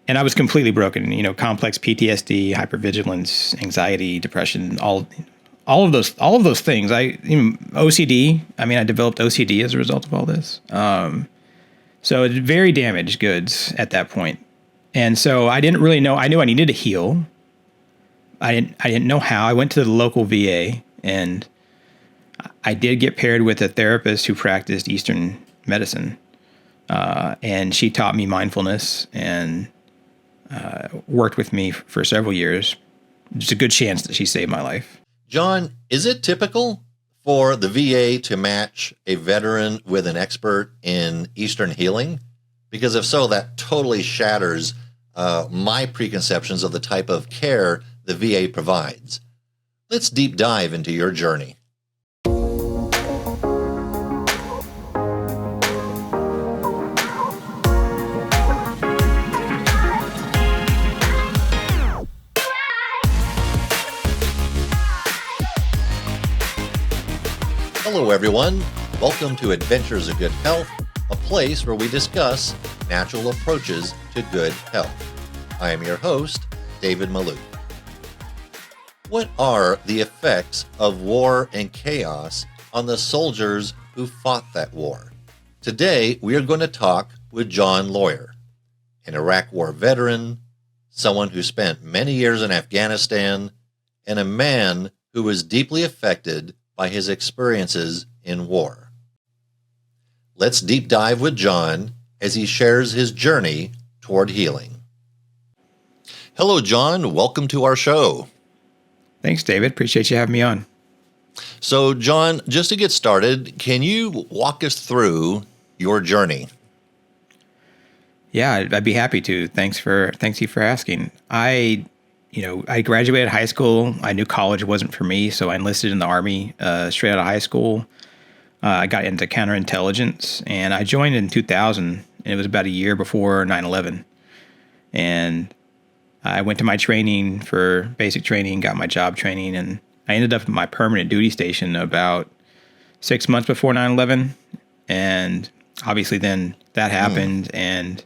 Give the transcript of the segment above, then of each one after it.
and I was completely broken, complex PTSD, hypervigilance, anxiety, depression, all of those things. OCD. I mean, I developed OCD as a result of all this. So it's very damaged goods at that point. And so I didn't really know. I knew I needed to heal. I didn't know how. I went to the local VA, and I did get paired with a therapist who practiced Eastern medicine. And she taught me mindfulness and worked with me for several years. There's a good chance that she saved my life. John, is it typical for the VA to match a veteran with an expert in Eastern healing? Because if so, that totally shatters my preconceptions of the type of care the VA provides. Let's deep dive into your journey. Hello, everyone. Welcome to Adventures of Good Health, a place where we discuss natural approaches to good health. I am your host, David Maloof. What are the effects of war and chaos on the soldiers who fought that war? Today, we are going to talk with John Lawyer, an Iraq War veteran, someone who spent many years in Afghanistan, and a man who was deeply affected by his experiences in war. Let's deep dive with John as he shares his journey toward healing. Hello, John. Welcome to our show. Thanks, David. Appreciate you having me on. So, John, just to get started, can you walk us through your journey? Yeah, I'd be happy to. Thanks you for asking. I graduated high school. I knew college wasn't for me, so I enlisted in the Army straight out of high school. I got into counterintelligence, and I joined in 2000, and it was about a year before 9/11. And I went to my training for basic training, got my job training, and I ended up at my permanent duty station about 6 months before 9/11. And obviously then that happened, and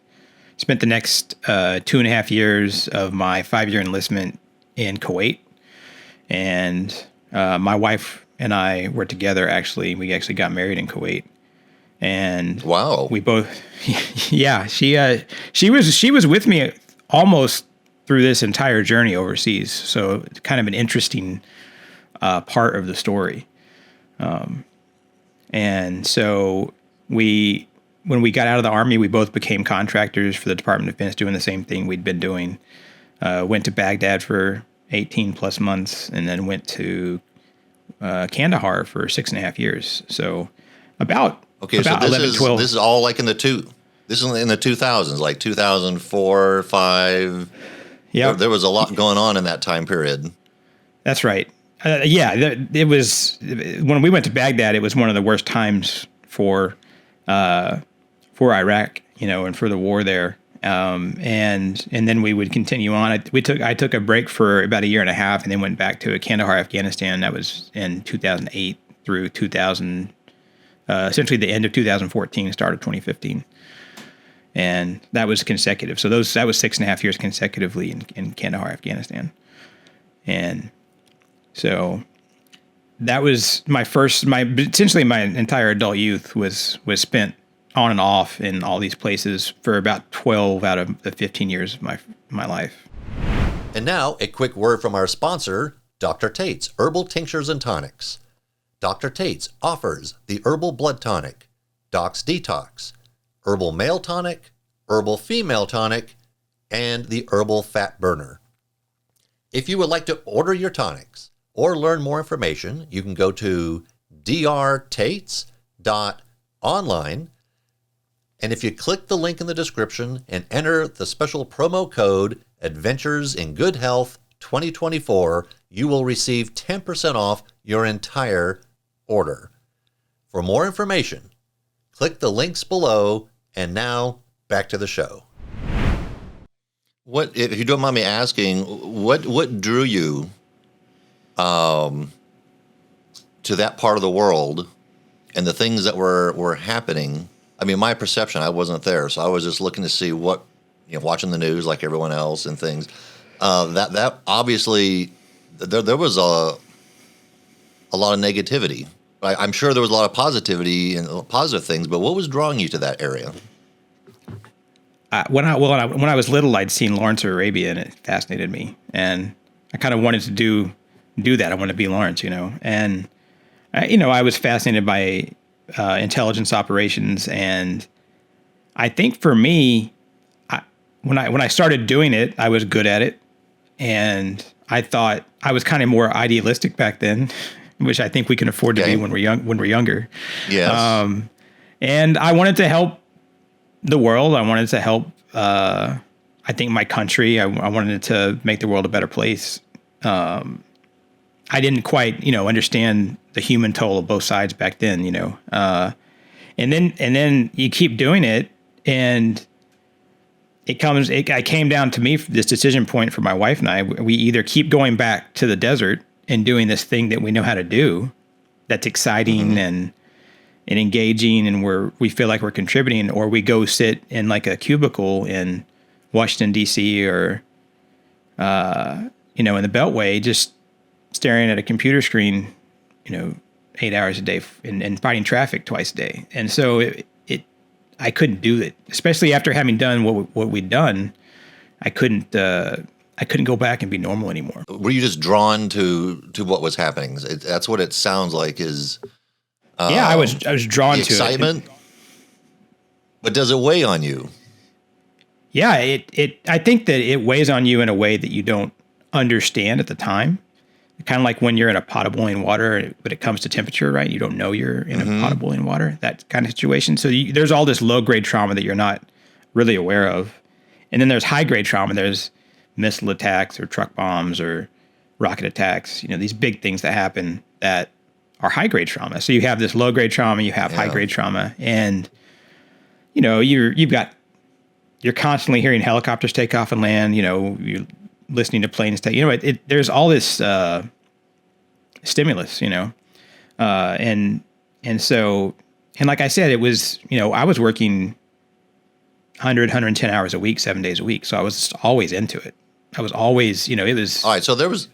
spent the next 2.5 years of my 5-year enlistment in Kuwait. And my wife and I were together, actually. We actually got married in Kuwait. And wow, we both, yeah, she was with me almost through this entire journey overseas. So it's kind of an interesting part of the story. And so when we got out of the Army, we both became contractors for the Department of Defense, doing the same thing we'd been doing. Went to Baghdad for 18 plus months, and then went to Kandahar for 6.5 years. So about so this 11, 12. This is all like this is in the 2000s, like 2004, 5. Yeah, there was a lot going on in that time period. That's right. It was when we went to Baghdad. It was one of the worst times for Iraq, and for the war there. And then we would continue on. I took a break for about 1.5 years, and then went back to Kandahar, Afghanistan. That was in 2008 through 2000, essentially the end of 2014, start of 2015. And that was consecutive. So that was 6.5 years consecutively in Kandahar, Afghanistan. And so that was essentially my entire adult youth was spent on and off in all these places for about 12 out of the 15 years of my life. And now a quick word from our sponsor, Dr. Tate's Herbal Tinctures and Tonics. Dr. Tate's offers the Herbal Blood Tonic, Doc's Detox, Herbal Male Tonic, Herbal Female Tonic, and the Herbal Fat Burner. If you would like to order your tonics or learn more information, you can go to drtates.online. And if you click the link in the description and enter the special promo code Adventures in Good Health 2024, you will receive 10% off your entire order. For more information, click the links below. And now back to the show. What, if you don't mind me asking, what drew you to that part of the world and the things that were happening? I mean, my perception, I wasn't there, so I was just looking to see what watching the news like everyone else and things. That obviously there was a lot of negativity. I'm sure there was a lot of positivity and positive things, but what was drawing you to that area? When I was little, I'd seen Lawrence of Arabia, and it fascinated me, and I kind of wanted to do that. I wanted to be Lawrence, and I was fascinated by intelligence operations, and I think for me, when I started doing it, I was good at it, and I thought I was kind of more idealistic back then, which I think we can afford to be when we're younger. Yes. And I wanted to help the world. I wanted to help, I think, my country. I wanted to make the world a better place. I didn't quite, understand the human toll of both sides back then, and then you keep doing it, and I came down to me, this decision point for my wife and I. We either keep going back to the desert and doing this thing that we know how to do, that's exciting and engaging, and we feel like we're contributing, or we go sit in like a cubicle in Washington, D.C. or, in the Beltway, just staring at a computer screen, 8 hours a day and fighting traffic twice a day. And so I couldn't do it, especially after having done what we'd done. I couldn't go back and be normal anymore. Were you just drawn to what was happening? That's what it sounds like is. Yeah, I was drawn to excitement. But does it weigh on you? Yeah, I think that it weighs on you in a way that you don't understand at the time. Kind of like when you're in a pot of boiling water, but it comes to temperature, right? You don't know you're in a pot of boiling water, that kind of situation. So there's all this low-grade trauma that you're not really aware of. And then there's high-grade trauma. There's missile attacks or truck bombs or rocket attacks, these big things that happen that are high-grade trauma. So you have this low-grade trauma, you have high-grade trauma, and, you're constantly hearing helicopters take off and land, you're listening to planes take, there's all this stimulus, and so, and like I said, it was, I was working 110 hours a week, 7 days a week. So I was just always into it. I was always, it was. All right. So there was,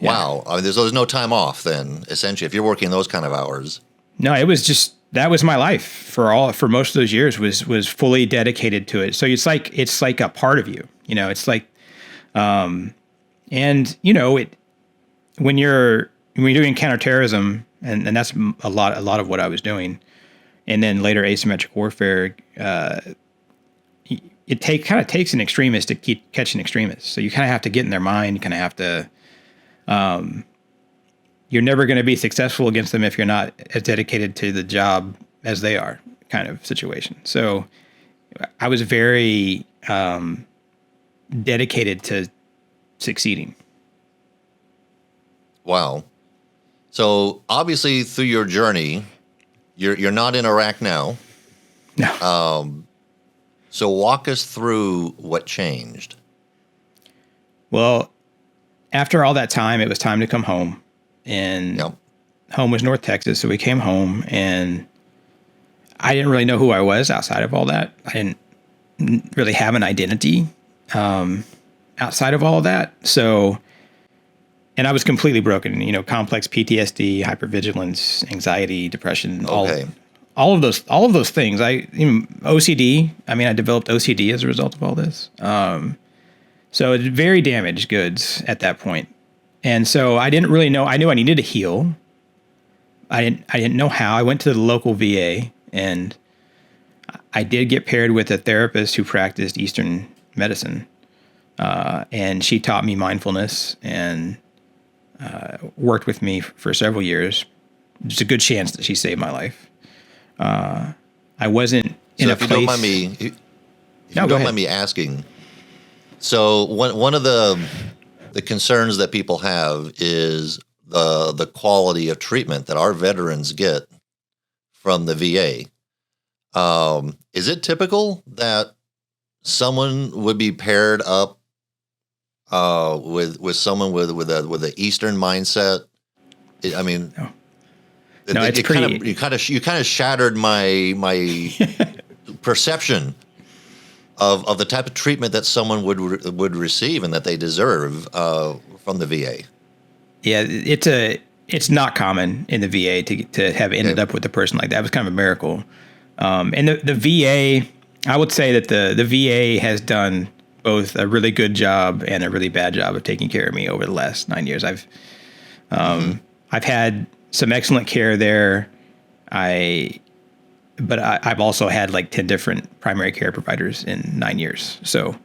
wow. I mean, there's no time off then, essentially, if you're working those kind of hours. No, it was just, that was my life for most of those years was fully dedicated to it. So it's like a part of you, it's like, and when you're doing counterterrorism, and that's a lot of what I was doing, and then later asymmetric warfare, it kind of takes an extremist to keep catching extremists. So you kind of have to get in their mind. You kind of have to. You're never going to be successful against them if you're not as dedicated to the job as they are, kind of situation. So I was very dedicated to succeeding. Wow. So obviously through your journey, you're not in Iraq now. No. So walk us through what changed. Well, after all that time, it was time to come home, and home was North Texas. So we came home, and I didn't really know who I was outside of all that. I didn't really have an identity outside of all of that. So, and I was completely broken, complex PTSD, hypervigilance, anxiety, depression, all of those things. OCD. I mean, I developed OCD as a result of all this. So it's very damaged goods at that point. And so I didn't really know. I knew I needed to heal. I didn't know how. I went to the local VA, and I did get paired with a therapist who practiced Eastern medicine. And she taught me mindfulness and worked with me for several years. There's a good chance that she saved my life. I wasn't in a place. Don't mind me, if you don't mind me asking, so one of the concerns that people have is the quality of treatment that our veterans get from the VA. Is it typical that someone would be paired up with someone with an Eastern mindset? I mean, no, it's pretty. You kind of shattered my perception. of the type of treatment that someone would receive and that they deserve from the VA. Yeah, it's not common in the VA to have ended up with a person like that. It was kind of a miracle. And the VA, I would say that the VA has done both a really good job and a really bad job of taking care of me over the last 9 years. I've had some excellent care there. But I've also had like 10 different primary care providers in 9 years. So,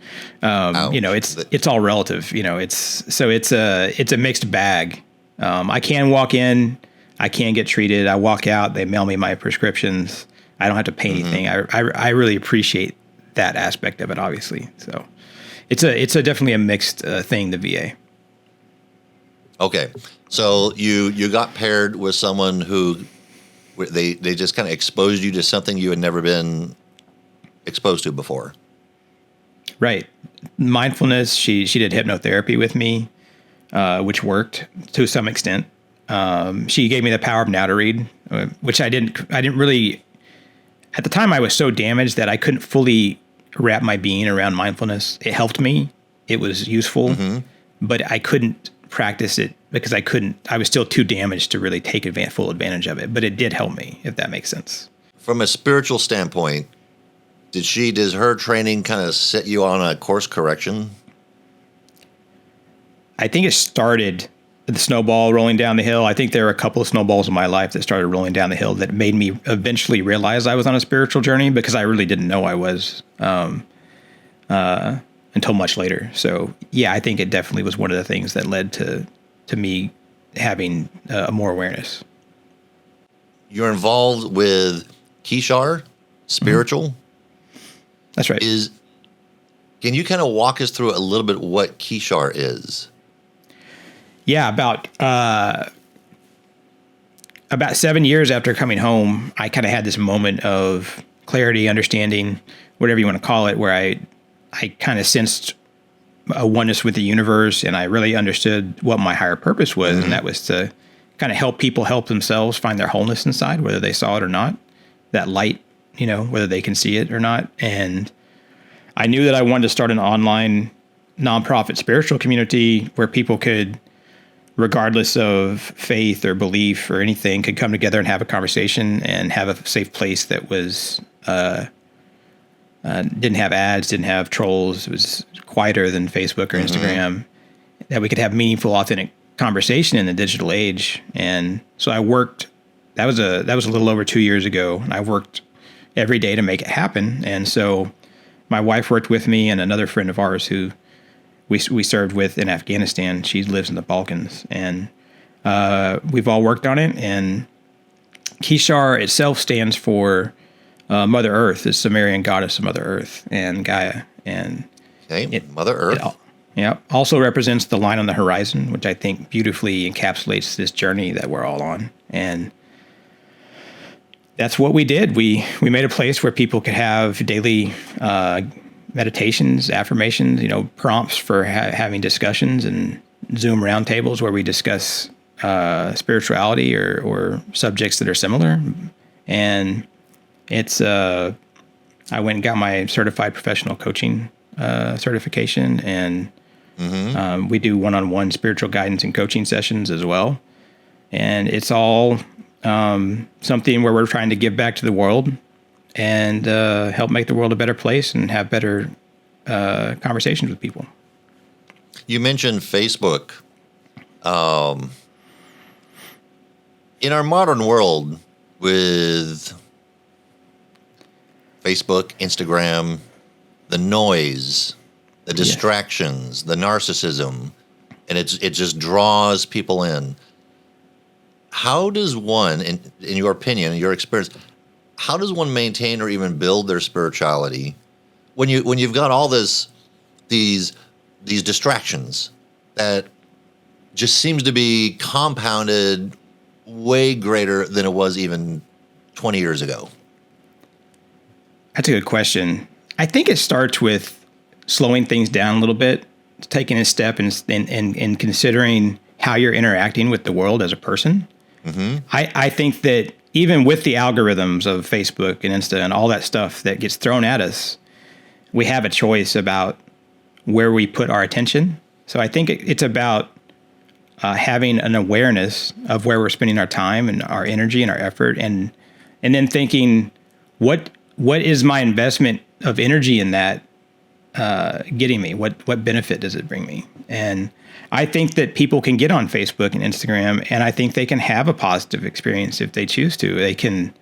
it's all relative, it's a mixed bag. I can walk in, I can get treated. I walk out, they mail me my prescriptions. I don't have to pay anything. I really appreciate that aspect of it, obviously. So it's definitely a mixed thing, the VA. Okay. So you got paired with someone who they just kind of exposed you to something you had never been exposed to before. Right. Mindfulness. She did hypnotherapy with me, which worked to some extent. She gave me the power of now to read, which I didn't really, at the time I was so damaged that I couldn't fully wrap my being around mindfulness. It helped me. It was useful, but I couldn't practice it because I was still too damaged to really take full advantage of it, but it did help me, if that makes sense. From a spiritual standpoint, does her training kind of set you on a course correction? I think it started the snowball rolling down the hill. I think there were a couple of snowballs in my life that started rolling down the hill that made me eventually realize I was on a spiritual journey, because I really didn't know I was until much later. So yeah, I think it definitely was one of the things that led to me having more awareness. You're involved with Kishar Spiritual. That's right. Can you kind of walk us through a little bit what Kishar is? Yeah, about 7 years after coming home, I kind of had this moment of clarity, understanding, whatever you want to call it, where I kind of sensed a oneness with the universe, and I really understood what my higher purpose was, and that was to kind of help people help themselves find their wholeness inside, whether they saw it or not, that light, whether they can see it or not. And I knew that I wanted to start an online nonprofit spiritual community where people could, regardless of faith or belief or anything, could come together and have a conversation and have a safe place that was didn't have ads, didn't have trolls. It was quieter than Facebook or Instagram, that we could have meaningful, authentic conversation in the digital age. And so I worked, that was a little over 2 years ago, and I worked every day to make it happen. And so my wife worked with me, and another friend of ours who we served with in Afghanistan. She lives in the Balkans, and we've all worked on it. And Kishar itself stands for Mother Earth, the Sumerian goddess of Mother Earth and Gaia. And Mother Earth. Also represents the line on the horizon, which I think beautifully encapsulates this journey that we're all on. And that's what we did. We made a place where people could have daily meditations, affirmations, prompts for having discussions, and Zoom roundtables where we discuss spirituality or subjects that are similar. And it's I went and got my certified professional coaching certification, and we do one-on-one spiritual guidance and coaching sessions as well. And it's all something where we're trying to give back to the world and help make the world a better place and have better conversations with people. You mentioned Facebook. In our modern world, with Facebook, Instagram, the noise, the distractions, the narcissism, and it just draws people in. How does one, in your opinion, in your experience, how does one maintain or even build their spirituality when you've got all these distractions that just seems to be compounded way greater than it was even 20 years ago? That's a good question. I think it starts with slowing things down a little bit, taking a step and considering how you're interacting with the world as a person. I think that even with the algorithms of Facebook and Insta and all that stuff that gets thrown at us, we have a choice about where we put our attention. So I think it's about having an awareness of where we're spending our time and our energy and our effort, and then thinking, what is my investment of energy in that getting me? What benefit does it bring me? And I think that people can get on Facebook and Instagram, and I think they can have a positive experience if they choose to. They can,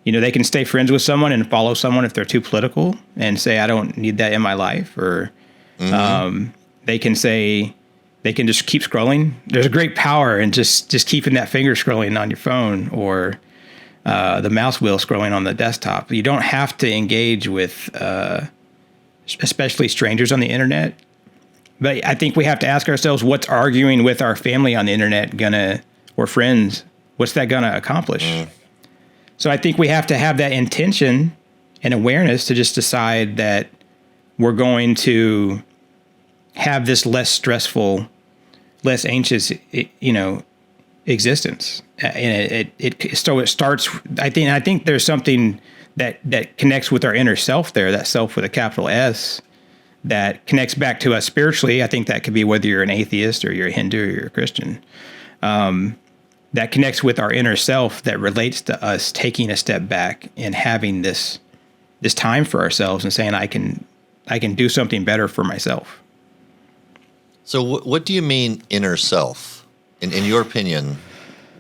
they can stay friends with someone and follow someone if they're too political and say, I don't need that in my life. Or they can say, they can just keep scrolling. There's a great power in just keeping that finger scrolling on your phone, or the mouse wheel scrolling on the desktop. You don't have to engage with especially strangers on the internet. But I think we have to ask ourselves, what's arguing with our family on the internet or friends, what's that gonna accomplish? So I think we have to have that intention and awareness to just decide that we're going to have this less stressful, less anxious, existence. And so it starts. I think there's something that connects with our inner self there, that self with a capital S, that connects back to us spiritually. I think that could be whether you're an atheist or you're a Hindu or you're a Christian. That connects with our inner self, that relates to us taking a step back and having this time for ourselves and saying, I can do something better for myself. So what do you mean inner self? In your opinion,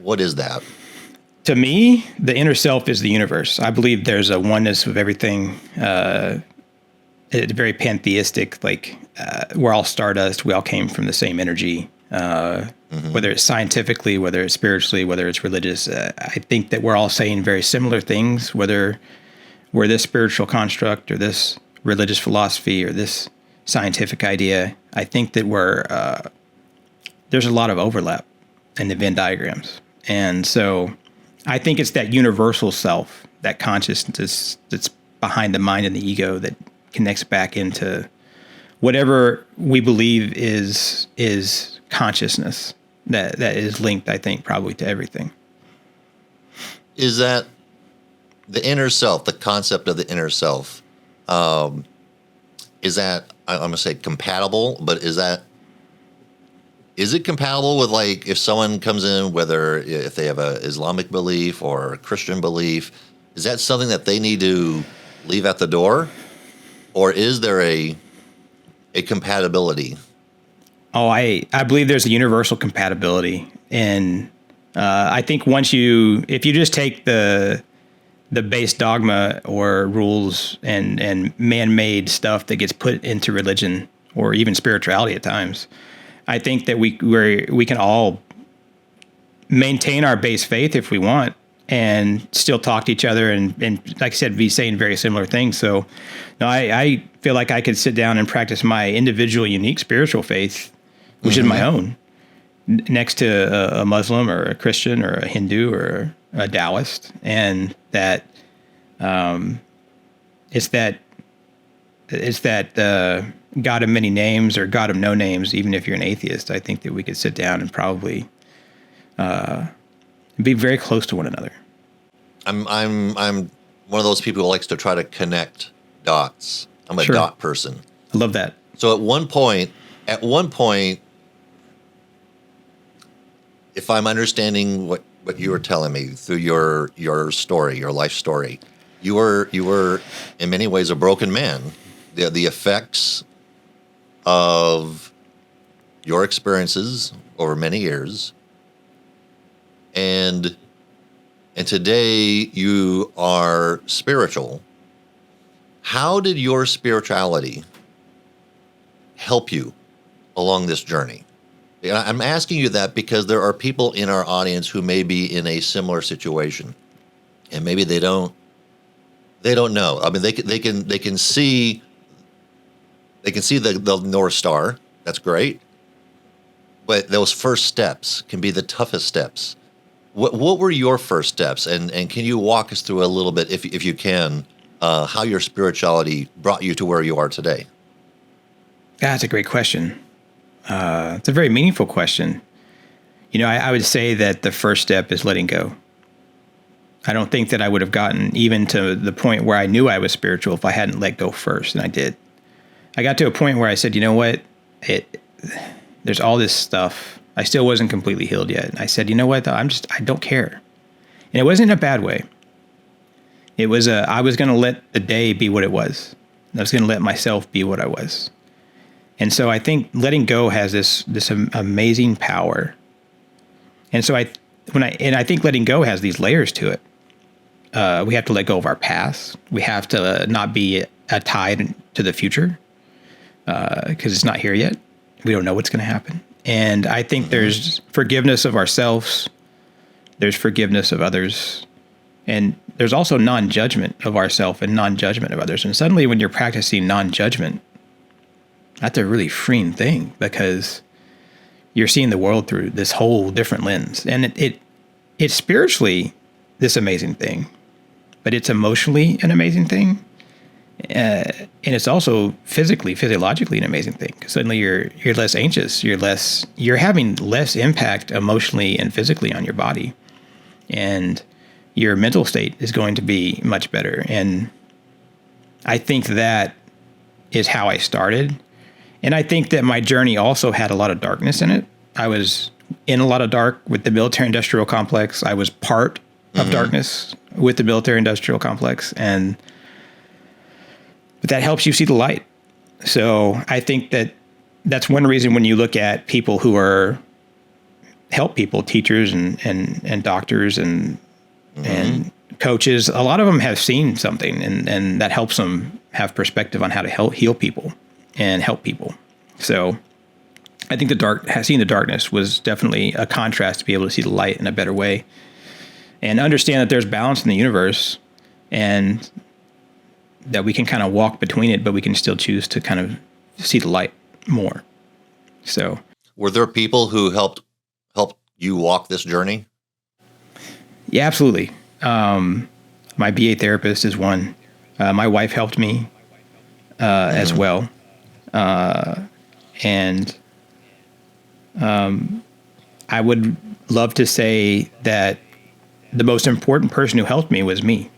what is that? To me, the inner self is the universe. I believe there's a oneness of everything. It's very pantheistic, we're all stardust. We all came from the same energy. Whether it's scientifically, whether it's spiritually, whether it's religious, I think that we're all saying very similar things, whether we're this spiritual construct or this religious philosophy or this scientific idea. I think that there's a lot of overlap in the Venn diagrams. And so I think it's that universal self, that consciousness that's behind the mind and the ego, that connects back into whatever we believe is consciousness, that is linked, I think, probably to everything. Is that the inner self, the concept of the inner self, is that, I'm going to say compatible, but is it compatible with, if someone comes in, whether if they have a Islamic belief or a Christian belief, is that something that they need to leave at the door? Or is there a compatibility? Oh, I believe there's a universal compatibility. And I think if you just take the base dogma or rules and man-made stuff that gets put into religion or even spirituality at times, I think that we can all maintain our base faith if we want, and still talk to each other and like I said, be saying very similar things. So no, I feel like I could sit down and practice my individual, unique spiritual faith, which is my own, next to a Muslim or a Christian or a Hindu or a Taoist. And that it's that God of many names or God of no names. Even if you're an atheist, I think that we could sit down and probably be very close to one another. I'm one of those people who likes to try to connect dots. I'm a Sure. dot person. I love that. So at one point, if I'm understanding what you were telling me through your story, your life story, you were in many ways a broken man. The effects of your experiences over many years, and today you are spiritual. How did your spirituality help you along this journey? I'm asking you that because there are people in our audience who may be in a similar situation, and maybe they don't know. I mean, they can see the North Star. That's great, but those first steps can be the toughest steps. What were your first steps, and can you walk us through a little bit, if you can, how your spirituality brought you to where you are today? That's a great question. It's a very meaningful question. I would say that the first step is letting go. I don't think that I would have gotten even to the point where I knew I was spiritual if I hadn't let go first, and I did. I got to a point where I said, you know what, there's all this stuff. I still wasn't completely healed yet. And I said, you know what, I don't care. And it wasn't in a bad way. It was I was going to let the day be what it was. I was going to let myself be what I was. And so I think letting go has this amazing power. And so I think letting go has these layers to it. We have to let go of our past. We have to not be tied to the future because it's not here yet. We don't know what's going to happen. And I think there's forgiveness of ourselves. There's forgiveness of others. And there's also non-judgment of ourselves and non-judgment of others. And suddenly when you're practicing non-judgment, that's a really freeing thing because you're seeing the world through this whole different lens. And it's spiritually this amazing thing, but it's emotionally an amazing thing. And it's also physiologically an amazing thing. Suddenly you're less anxious. You're having less impact emotionally and physically on your body. And your mental state is going to be much better. And I think that is how I started. And I think that my journey also had a lot of darkness in it. I was in a lot of dark with the military-industrial complex. I was part of darkness with the military-industrial complex. But that helps you see the light. So I think that that's one reason when you look at people who help people, teachers and doctors and coaches, a lot of them have seen something and that helps them have perspective on how to heal people and help people. So I think seeing the darkness was definitely a contrast to be able to see the light in a better way and understand that there's balance in the universe and that we can kind of walk between it, but we can still choose to kind of see the light more. So, were there people who helped you walk this journey? Yeah, absolutely. My BA therapist is one. My wife helped me as well. And I would love to say that the most important person who helped me was me,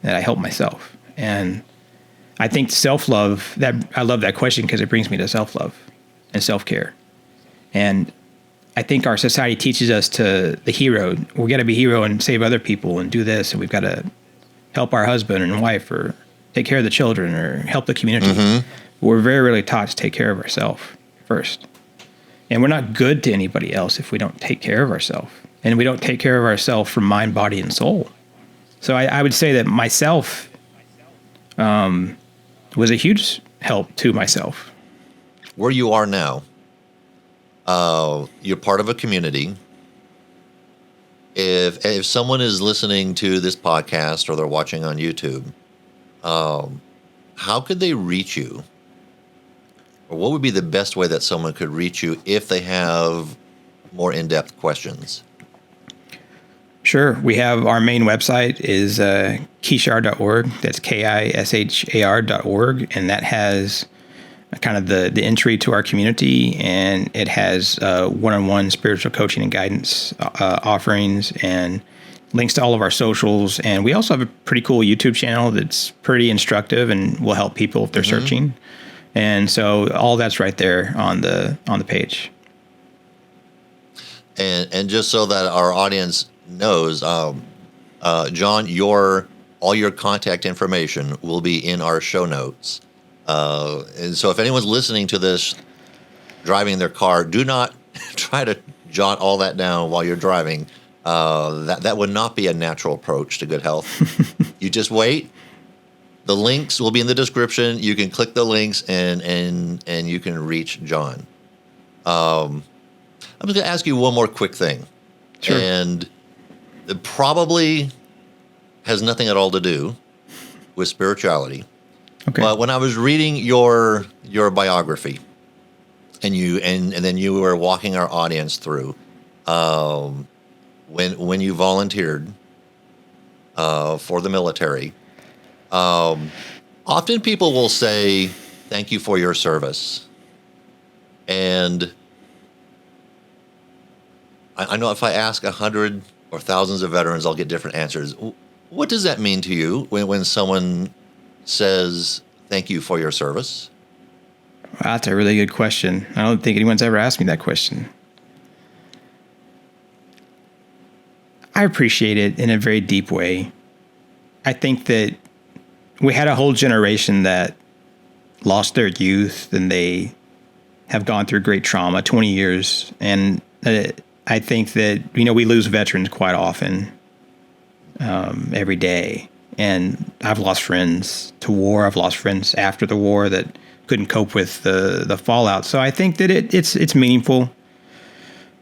that I helped myself. And I think self-love, I love that question because it brings me to self-love and self-care. And I think our society teaches us to the hero. We got to be hero and save other people and do this. And we've got to help our husband and wife or take care of the children or help the community. We're very rarely taught to take care of ourselves first. And we're not good to anybody else if we don't take care of ourselves. And we don't take care of ourselves from mind, body, and soul. So I would say that myself was a huge help to myself. Where you are now, you're part of a community. If someone is listening to this podcast or they're watching on YouTube, how could they reach you? Or what would be the best way that someone could reach you if they have more in-depth questions? Sure. We have our main website is kishar.org. That's KISHAR.org. And that has kind of the entry to our community. And it has one-on-one spiritual coaching and guidance offerings and links to all of our socials. And we also have a pretty cool YouTube channel that's pretty instructive and will help people if they're searching. And so all that's right there on the page. And just so that our audience knows, John, all your contact information will be in our show notes. And so if anyone's listening to this driving their car, do not try to jot all that down while you're driving. That would not be a natural approach to good health. You just wait. The links will be in the description. You can click the links and you can reach John. I'm just going to ask you one more quick thing. Sure. And it probably has nothing at all to do with spirituality. Okay. But when I was reading your biography and then you were walking our audience through when you volunteered for the military, often people will say, "Thank you for your service." And I know if I ask 100 or thousands of veterans, I'll get different answers. What does that mean to you when someone says, thank you for your service? Wow, that's a really good question. I don't think anyone's ever asked me that question. I appreciate it in a very deep way. I think that we had a whole generation that lost their youth and they have gone through great trauma, 20 years. And I think that, we lose veterans quite often, every day. And I've lost friends to war. I've lost friends after the war that couldn't cope with the fallout. So I think that it's meaningful,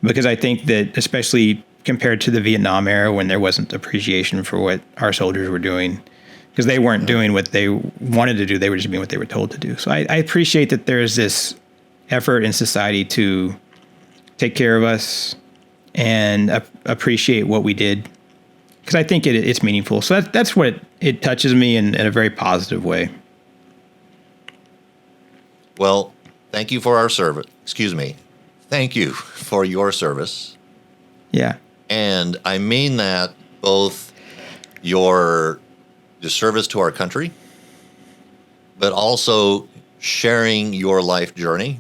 because I think that, especially compared to the Vietnam era, when there wasn't appreciation for what our soldiers were doing, because they weren't doing what they wanted to do. They were just doing what they were told to do. So I appreciate that there's this effort in society to take care of us and appreciate what we did, because I think it's meaningful. So that's what it touches me in a very positive way. Well, thank you for our service. Excuse me. Thank you for your service. Yeah. And I mean that both your service to our country, but also sharing your life journey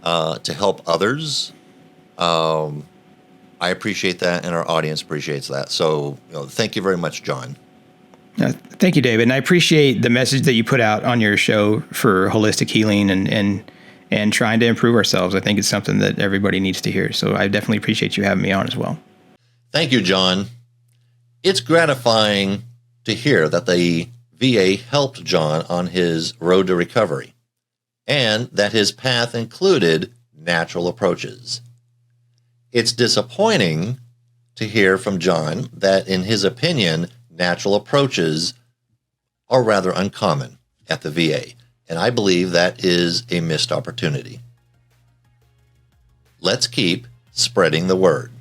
to help others. I appreciate that, and our audience appreciates that. So, thank you very much, John. Thank you, David. And I appreciate the message that you put out on your show for holistic healing and trying to improve ourselves. I think it's something that everybody needs to hear. So I definitely appreciate you having me on as well. Thank you, John. It's gratifying to hear that the VA helped John on his road to recovery, and that his path included natural approaches. It's disappointing to hear from John that, in his opinion, natural approaches are rather uncommon at the VA, and I believe that is a missed opportunity. Let's keep spreading the word.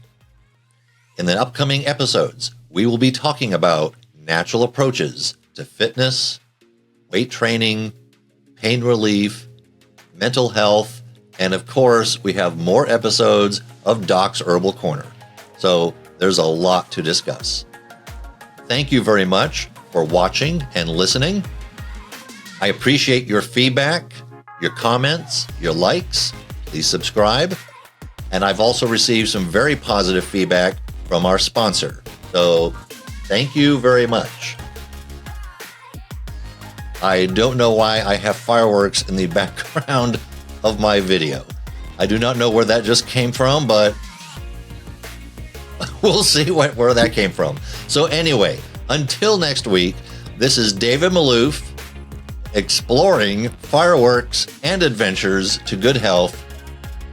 In the upcoming episodes, we will be talking about natural approaches to fitness, weight training, pain relief, mental health, and of course, we have more episodes of Doc's Herbal Corner. So there's a lot to discuss. Thank you very much for watching and listening. I appreciate your feedback, your comments, your likes. Please subscribe. And I've also received some very positive feedback from our sponsor. So thank you very much. I don't know why I have fireworks in the background of my video. I do not know where that just came from, but we'll see where that came from. So anyway, until next week, this is David Maloof, exploring fireworks and adventures to good health.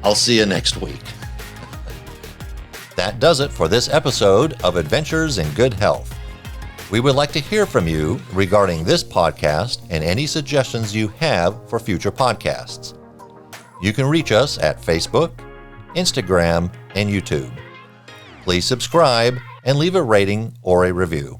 I'll see you next week. That does it for this episode of Adventures in Good Health. We would like to hear from you regarding this podcast and any suggestions you have for future podcasts. You can reach us at Facebook, Instagram, and YouTube. Please subscribe and leave a rating or a review.